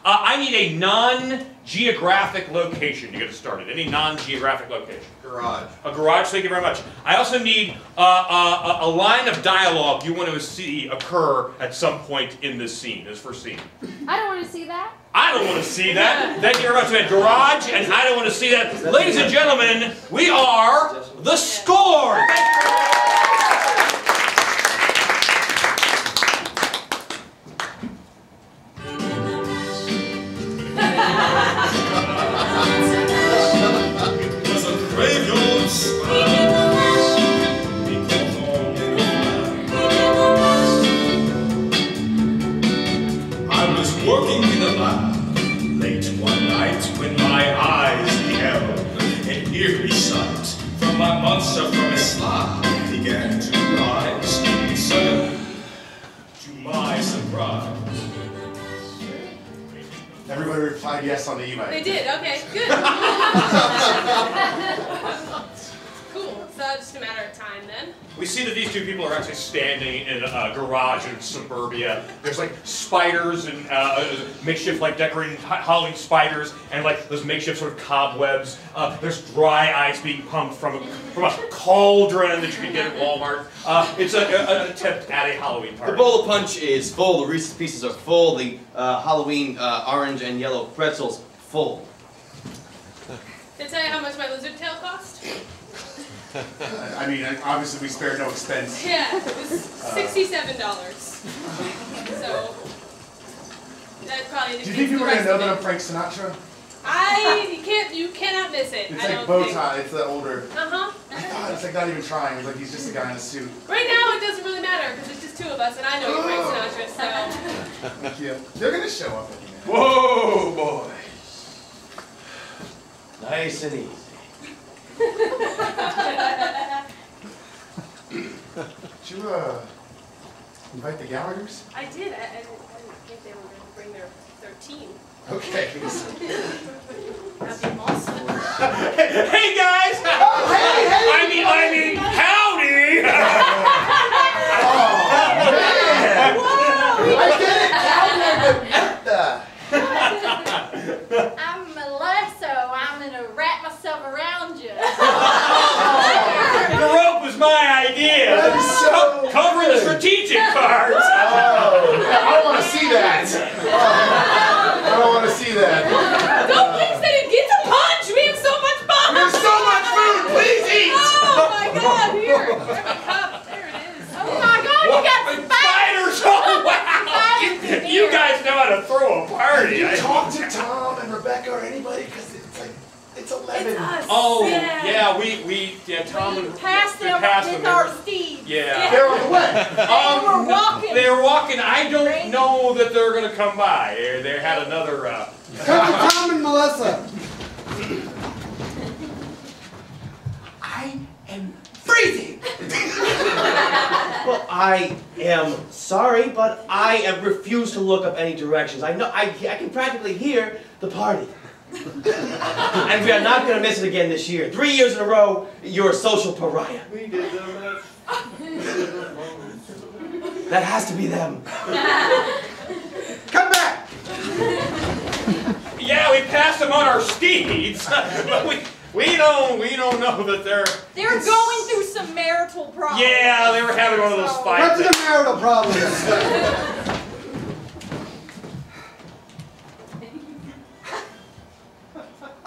I need a non-geographic location to get it started. Any non-geographic location. Garage. A garage, thank you very much. I also need a line of dialogue you want to see occur at some point in this scene, this first scene. I don't want to see that. I don't want to see that. Thank you very much. We had garage, and I don't want to see that. Ladies and gentlemen, we are the Score. Working in the lab late one night when my eyes beheld an eerie sight. From my monster from his slab began to rise, and suddenly, to my surprise, Everybody replied yes on the email. They did, okay, good. Cool, so it's just a matter of time then. We see that these two people are actually standing in a garage in suburbia. There's like spiders and makeshift like decorating Halloween spiders and like those makeshift sort of cobwebs. There's dry ice being pumped from a cauldron that you can get at Walmart. It's an attempt at a Halloween party. The bowl of punch is full, the Reese's Pieces are full, the Halloween orange and yellow pretzels full. Did I tell you how much my lizard tail cost? I mean, obviously we spared no expense. Yeah, it was $67. So, that probably. Do you think people are gonna know that I'm Frank Sinatra? You cannot miss it. It's like bow tie. It's the older. Uh-huh. I thought it's like not even trying. It's like he's just a guy in a suit. Right now, it doesn't really matter because it's just two of us, and I know you're Frank Sinatra, so. Thank you. They're gonna show up any minute. Whoa, boy. Nice and easy. Did you invite the Gallaghers? I did. I didn't think they were going to bring their team. Okay. That'd be awesome. Hey guys! Oh, hey! I mean, howdy! Oh man! Whoa! I get it, Calvin. I'm Melissa. I'm gonna wrap myself around you. The rope was my idea. That is so Covering the strategic parts. Oh, yeah, I don't want to see that. I don't want to see that. Don't please say it. Get the punch. We have so much fun. There's so much food. Please eat. Oh my God! Here, grab a cup. There it is. Oh my God, you got Spiders! Oh wow! You guys know how to throw a party. You talk to Tom and Rebecca or anybody because it's like it's 11. It's us. Oh Yeah. Tom and Passed them with our Steve. Yeah. They're on the way. We're walking. They're walking. I don't know that they're going to come by. They had another. Come to Tom and Melissa. I am freezing. Well, I am sorry, but I refuse to look up any directions. I know I can practically hear the party. And we are not going to miss it again this year. 3 years in a row, you're a social pariah. we did the best. That has to be them. Come back. Yeah, we passed them on our steeds, but we don't know that they're. They're going through some marital problems. Yeah, they were having one of those fights. What's the marital problem?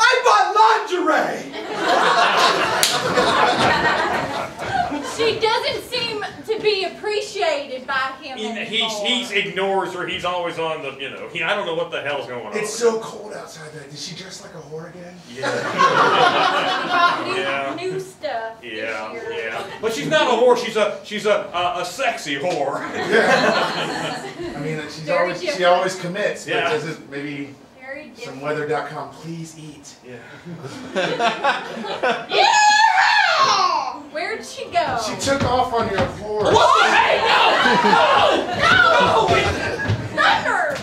I bought lingerie. She doesn't seem to be appreciated by him anymore. He ignores her. He's always on the, I don't know what the hell's going on. It's so cold outside. Did she dress like a whore again? Yeah. Brought new stuff. Yeah, this year. yeah. But she's not a whore. She's a sexy whore. Yeah. I mean, she always commits. But Yeah. this is maybe Very different. some weather.com. Please eat. Yeah. Yeah! Where'd she go? She took off on your horse. What? Hey, no! Thunder!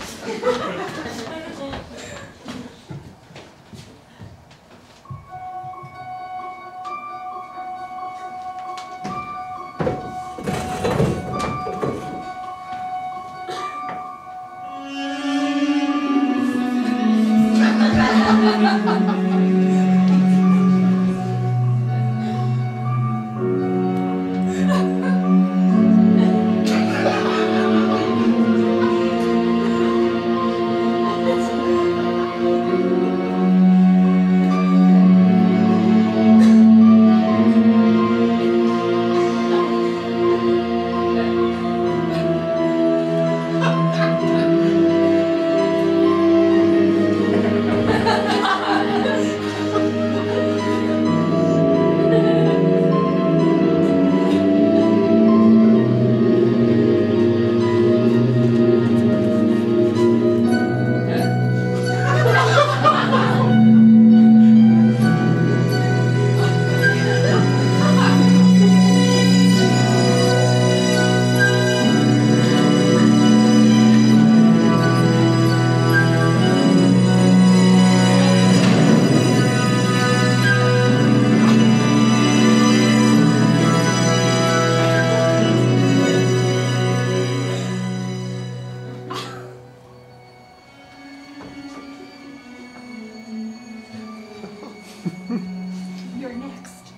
You're next.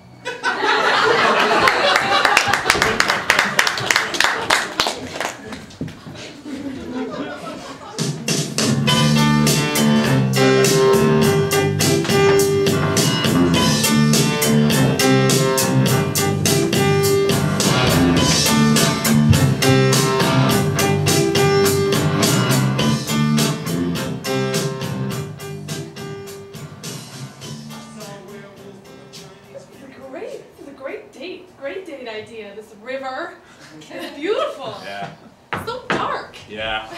Great date idea. This river. It's beautiful. Yeah. It's so dark. Yeah.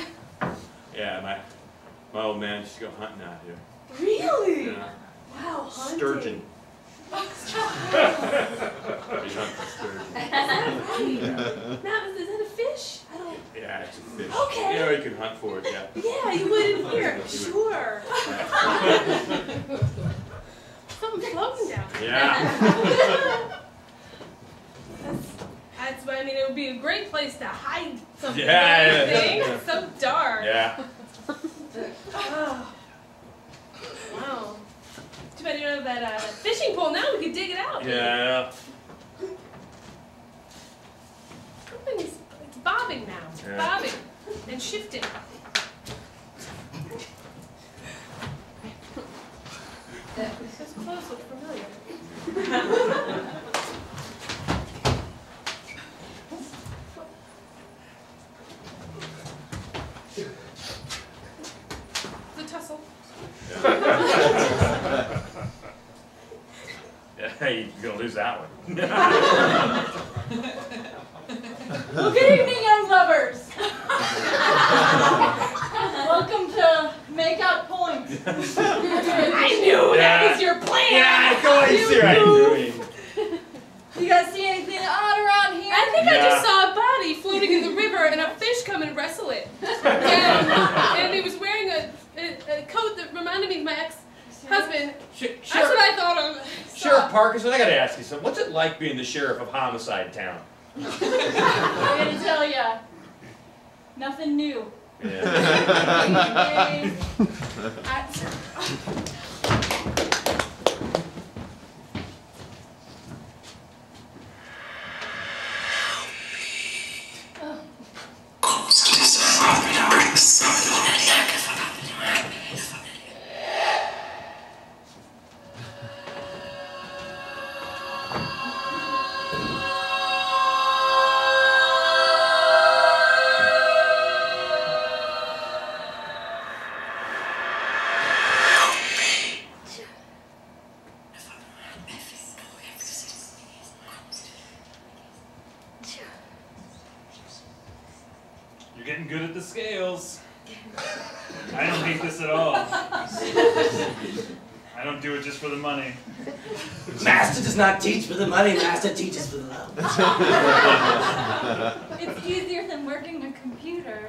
Yeah, my old man used to go hunting out here. Really? Yeah. Wow, hunting. Sturgeon. We hunt for sturgeon. Now, is that a fish? I don't... Yeah, it's a fish. Okay. You know, you can hunt for it, yeah. Yeah, you would in here. Sure. Something floating down there. Yeah. That's why, I mean, it would be a great place to hide something. Yeah, Yeah. It's so dark. Yeah. Oh. Wow. Too bad you don't have that fishing pole now. We could dig it out. Yeah. Something's it's bobbing now. It's Yeah. bobbing and shifting. This clothes look familiar. The tussle. Yeah, you're gonna lose that one. Well, good evening, young lovers. Welcome to Makeout Point. I knew that was your plan. Yeah, go ahead, see what I'm doing. You guys see anything odd around here? I think I Yeah. just saw a body floating in the river and a fish come and wrestle it. And he was wearing a coat that reminded me of my ex-husband. That's what I thought of. Sheriff Parkinson, I gotta ask you something. What's it like being the sheriff of Homicide Town? I'm gonna tell ya, nothing new. Yeah. You're getting good at the scales. I don't hate this at all. I don't do it just for the money. Master does not teach for the money, Master teaches for the love. It's easier than working a computer.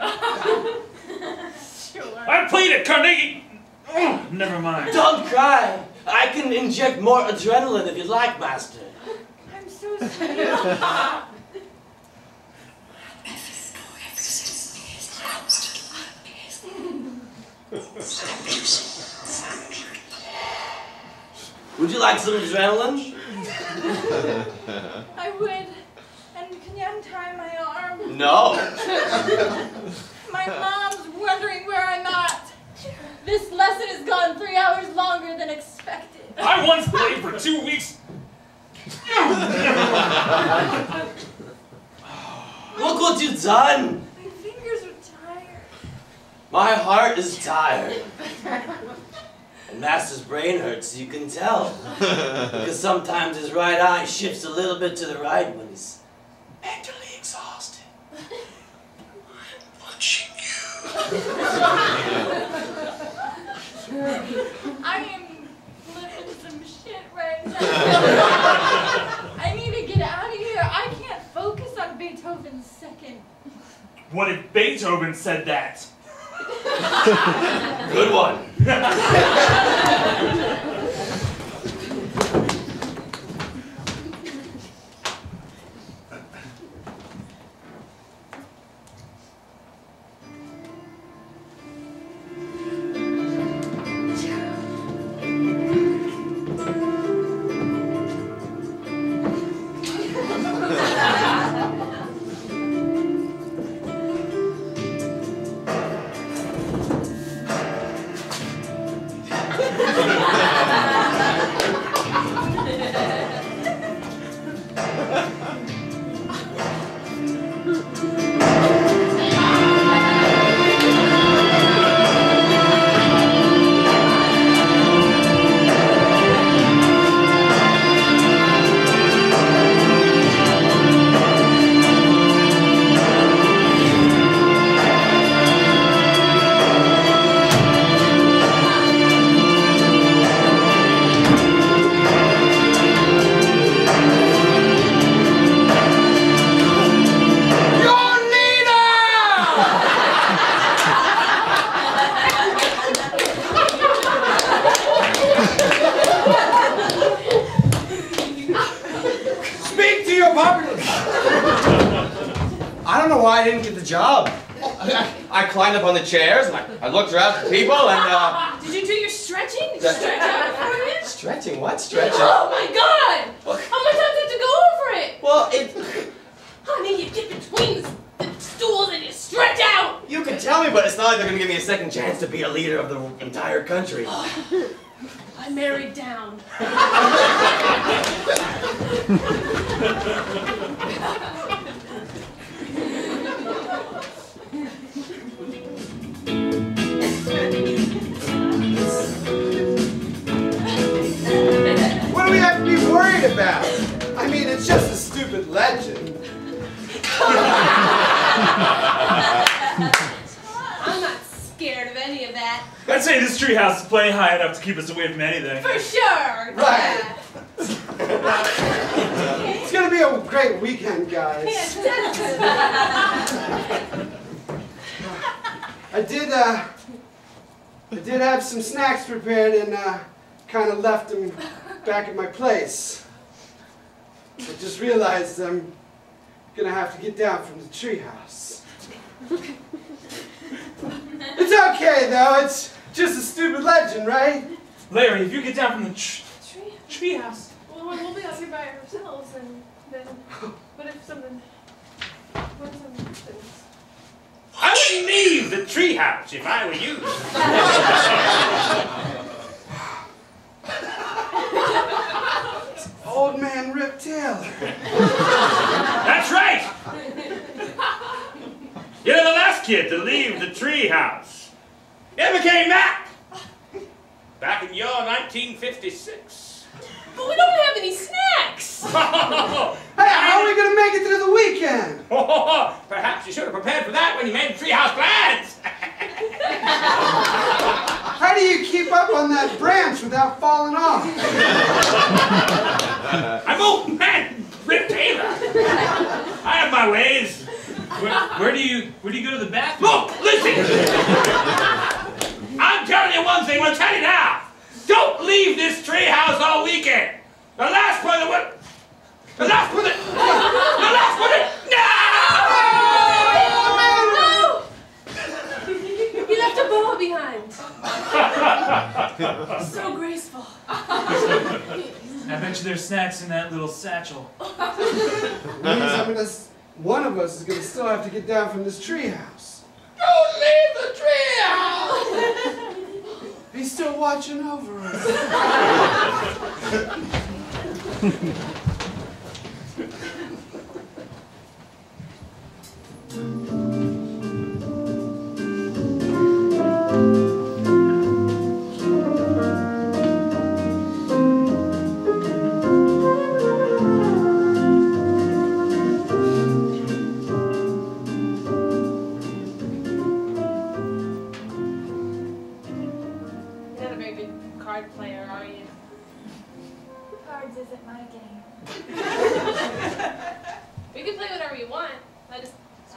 Sure. I played it, Carnegie! Oh, never mind. Don't cry. I can inject more adrenaline if you'd like, Master. I'm so sorry. Would you like some adrenaline? I would. And can you untie my arm? No. My mom's wondering where I'm at. This lesson has gone 3 hours longer than expected. I once played for 2 weeks. Look what you've done. My fingers are tired. My heart is tired. And Master's brain hurts, you can tell. Because sometimes his right eye shifts a little bit to the right when he's mentally exhausted. Watching you. I am living some shit right now. I need to get out of here. I can't focus on Beethoven's second. What if Beethoven said that? Good one. I don't know why I didn't get the job. I climbed up on the chairs and I looked around at people and Did you do your stretching? Did you stretch out beforehand? Stretching? What stretching? Oh my God! Look. How many times did you go over it? Well, Honey, you get between the stools and you stretch out! you can tell me, but it's not like they're gonna give me a second chance to be a leader of the entire country. I married down. What do we have to be worried about? I mean, it's just a stupid legend. I'm not scared of any of that. I'd say this treehouse is plenty high enough to keep us away from anything. For sure! Right. It's gonna be a great weekend, guys. I did have some snacks prepared and kind of left them back at my place. I just realized I'm gonna have to get down from the treehouse. It's okay though, it's just a stupid legend, right? Larry, if you get down from the treehouse. Well, we'll be up here by ourselves and then, what if something happens? I wouldn't leave the treehouse if I were you. Old man Rip Taylor. That's right. You're the last kid to leave the treehouse. Never came back. Back in your 1956. But we don't have any snacks! Hey, how are we gonna make it through the weekend? Perhaps you should have prepared for that when you made the treehouse plans. How do you keep up on that branch without falling off? I'm old man Rip Taylor. I have my ways. Where do you go to the bathroom? Look, listen. I'm telling you one thing, I'll tell you now. Don't leave this treehouse all weekend. The last one that no! No! You left a ball behind. So graceful. I bet you there's snacks in that little satchel. Means one of us is gonna still have to get down from this treehouse. Don't leave the treehouse! He's still watching over us. Cards isn't my game. We can play whatever you want. I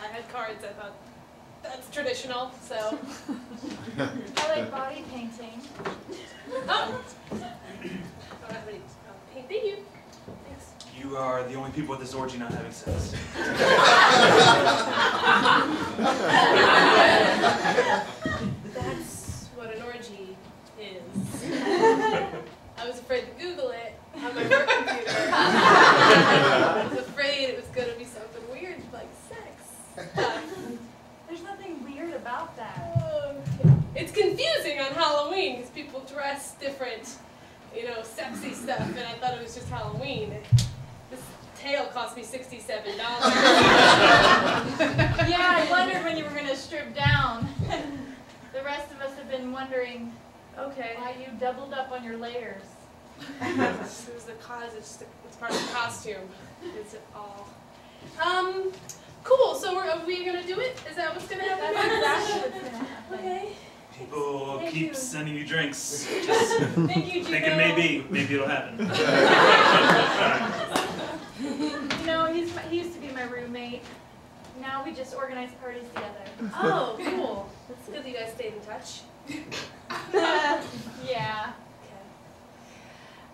had cards. I thought that's traditional, so. I like body painting. Oh. I don't have any paint. Thank you. Thanks. You are the only people at this orgy not having sex. That's what an orgy is. I was afraid to Google it on my work computer. I was afraid it was going to be something weird like sex. There's nothing weird about that. It's confusing on Halloween because people dress different, you know, sexy stuff, and I thought it was just Halloween. This tail cost me $67. Yeah, I wondered when you were going to strip down. The rest of us have been wondering why you doubled up on your layers. It was the cause. It's part of the costume. It's all. Cool. So are we gonna do it? Is that what's gonna happen? That's exactly what's going to happen. Okay. People Thank keep you. sending you drinks. Just Thank you, Gino. thinking maybe it'll happen. You know, he used to be my roommate. Now we just organize parties together. Oh, cool. It's good that you guys stayed in touch. Yeah. Okay.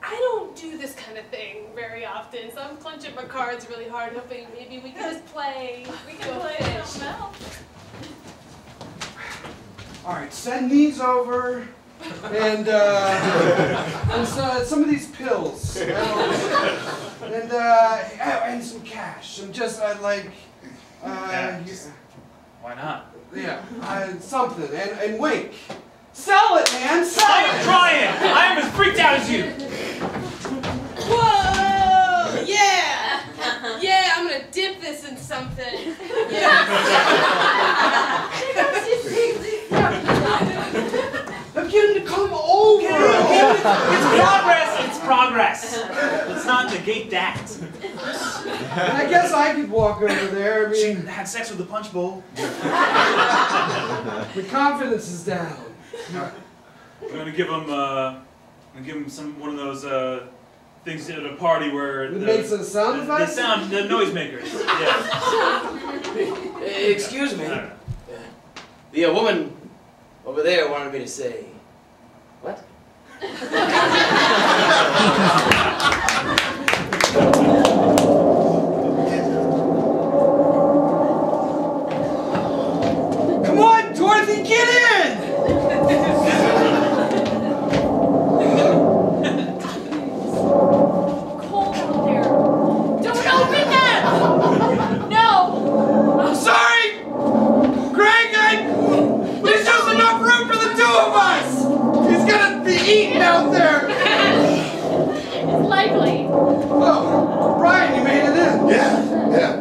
I don't do this kind of thing very often, so I'm clenching my cards really hard, hoping maybe we can just play. We can Play fish. something else. All right, send these over, and so, some of these pills, and some cash. I'm just Why not? something, and wink. Sell it, man, sell I am it. trying! I am as freaked out as you! Whoa! Yeah! Yeah, I'm gonna dip this in something. Yeah. I'm getting to come over. It's progress! It's progress! Let's not negate that. And I guess I could walk over there. I She mean, had sex with the punch bowl. the confidence is down. I'm gonna give him one of those things at a party where It makes a sound effect? the noisemakers. Yes. Excuse me. The woman over there wanted me to say, what? Come on, Dorothy, get in! Cold out there. Don't open that! No! I'm sorry! Greg, there's just enough room for the two of us! He's gonna be eaten out there! It's likely. Oh, Brian, you made it in. Yeah.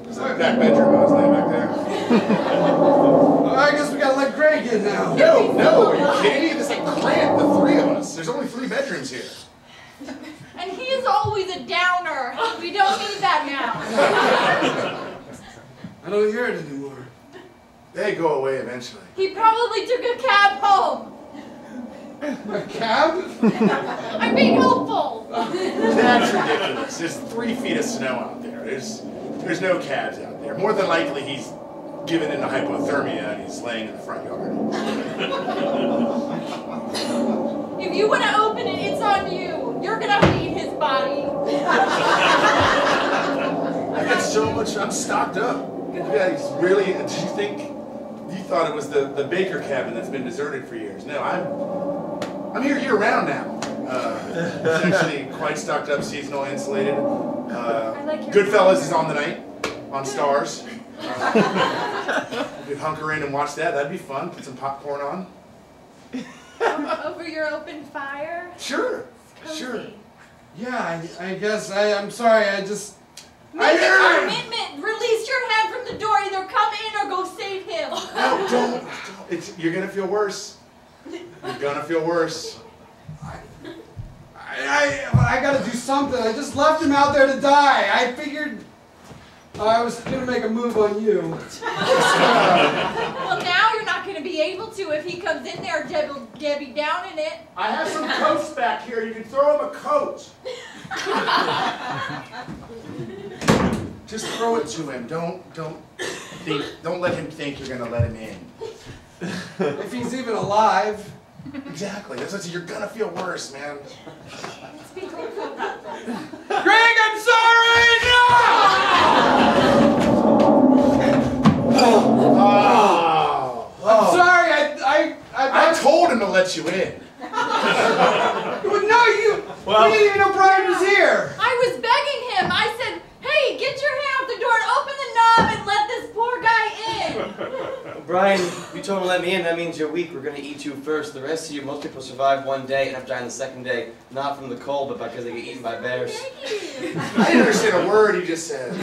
There's that bedroom I was laying back there. I guess we gotta let Greg in now. No, are you kidding me? This is like cramped, the three of us. There's only 3 bedrooms here. And he's always a downer. We don't need that now. I don't hear it anymore. They go away eventually. He probably took a cab home. A cab? I'm being helpful. That's ridiculous. There's 3 feet of snow out there. There's no cabs out there. More than likely he's given into hypothermia and he's laying in the front yard. If you want to open it, it's on you. You're gonna feed his body. I got so much, I'm stocked up. You guys really, did you think You thought it was the Baker cabin that's been deserted for years. No, I'm here year-round now. It's actually quite stocked up, seasonal, insulated. Goodfellas is on the night, on Stars. We'd hunker in and watch that. That'd be fun. Put some popcorn on. Over your open fire? Sure, Cozy. sure. Yeah, I guess I'm sorry. I just. Mint, release your hand from the door. Either come in or go save him. No, don't. You're gonna feel worse. You're gonna feel worse. I gotta do something. I just left him out there to die. I figured I was gonna make a move on you. Well, now you're not going to be able to if he comes in there, Debbie down in it. I have some coats back here. You can throw him a coat. Just throw it to him. Don't let him think you're gonna let him in. If he's even alive. Exactly. That's what you're gonna feel worse, man. Let's be hopeful about this. Greg, I'm sorry! No! I'm sorry. I told him to let you in. No, you didn't even know Brian was here. I was begging him. I said, hey, get your hand out the door and open the knob and let this poor guy in. Brian, you told him to let me in. That means you're weak. We're going to eat you first. The rest of you, most people survive one day and have died on the second day. Not from the cold, but because they get eaten by bears. I didn't understand a word he just said.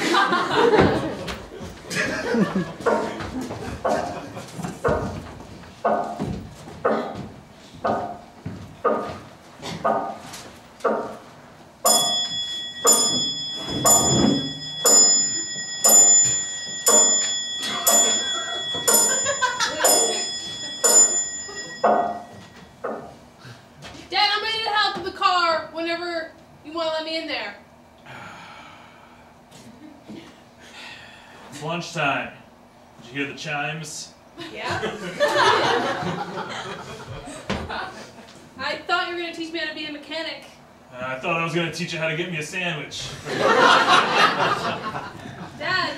Dad, I'm ready to help in the car whenever you want to let me in there. It's lunchtime. Did you hear the chimes? Yeah? I thought you were going to teach me how to be a mechanic. I thought I was going to teach you how to get me a sandwich. Dad,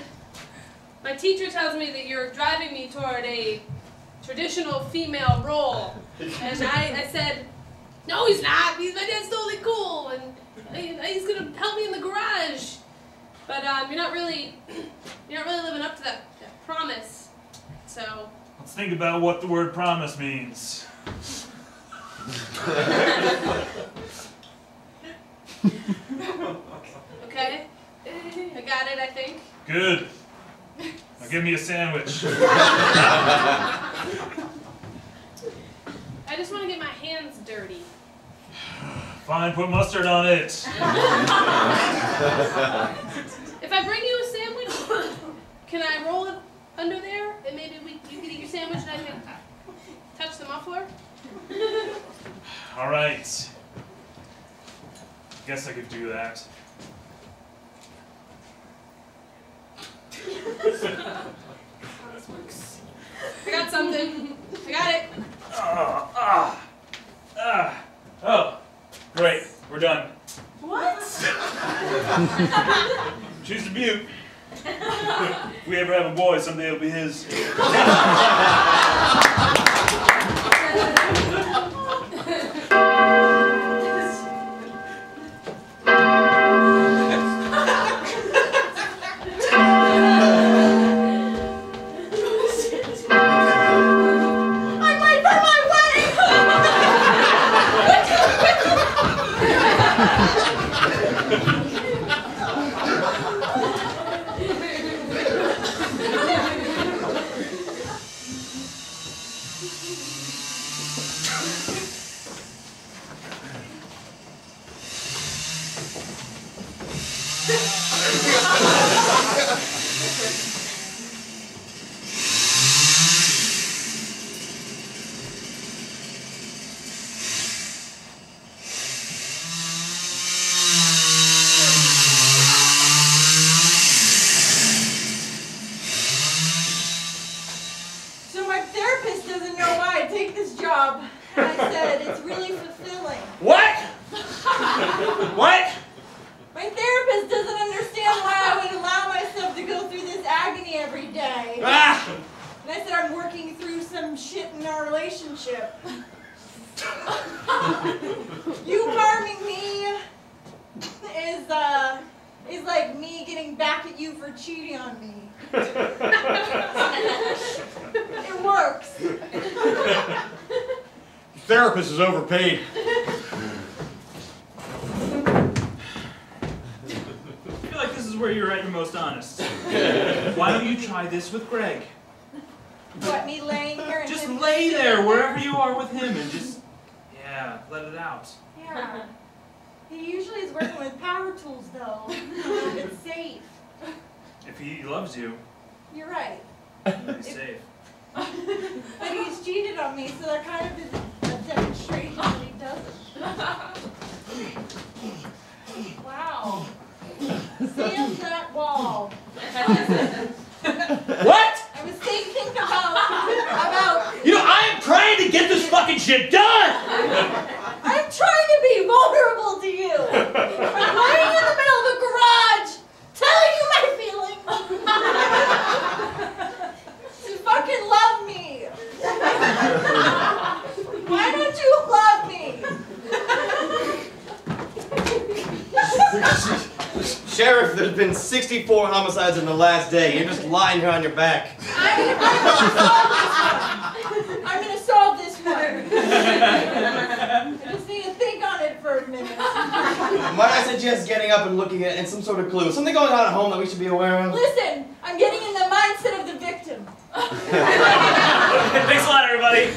my teacher tells me that you're driving me toward a traditional female role. And I said, no, he's not. My dad's totally cool. And he's going to help me in the garage. But you're not really living up to that promise. So. Let's think about what the word promise means. Okay. I got it, I think. Good. Now give me a sandwich. I just want to get my hands dirty. Fine, put mustard on it. If I bring you a sandwich, can I roll it under there? And maybe you can eat your sandwich and I can touch the muffler? All right. Guess I could do that. I got something. I got it. Oh, great. We're done. What? Choose the Butte. If we ever have a boy, someday it'll be his. I'm late for my wedding! So my therapist doesn't know why I take this job. And I said it's really fulfilling. What? What? My therapist doesn't back at you for cheating on me. It works. The therapist is overpaid. I feel like this is where you're at your most honest. Why don't you try this with Greg? What, me laying here and Just him lay sitting there wherever you are with him and just, yeah, let it out. Yeah. He usually is working with power tools, though. It's safe. If he loves you, You're right. he's safe. But he's cheated on me, so that kind of is a demonstration that he doesn't. Wow. Sam that wall. What? I was thinking about You know, I am trying to get this fucking shit done! I'm trying to be vulnerable to you. I'm lying in the middle of a garage, telling you my feelings. You fucking love me. Why don't you love me? Sheriff, there's been 64 homicides in the last day. You're just lying here on your back. I'm gonna solve this one. I just need to think on it for a minute. Might I suggest getting up and looking at some sort of clue? Something going on at home that we should be aware of? Listen, I'm getting in the mindset of the victim. Thanks a lot, everybody.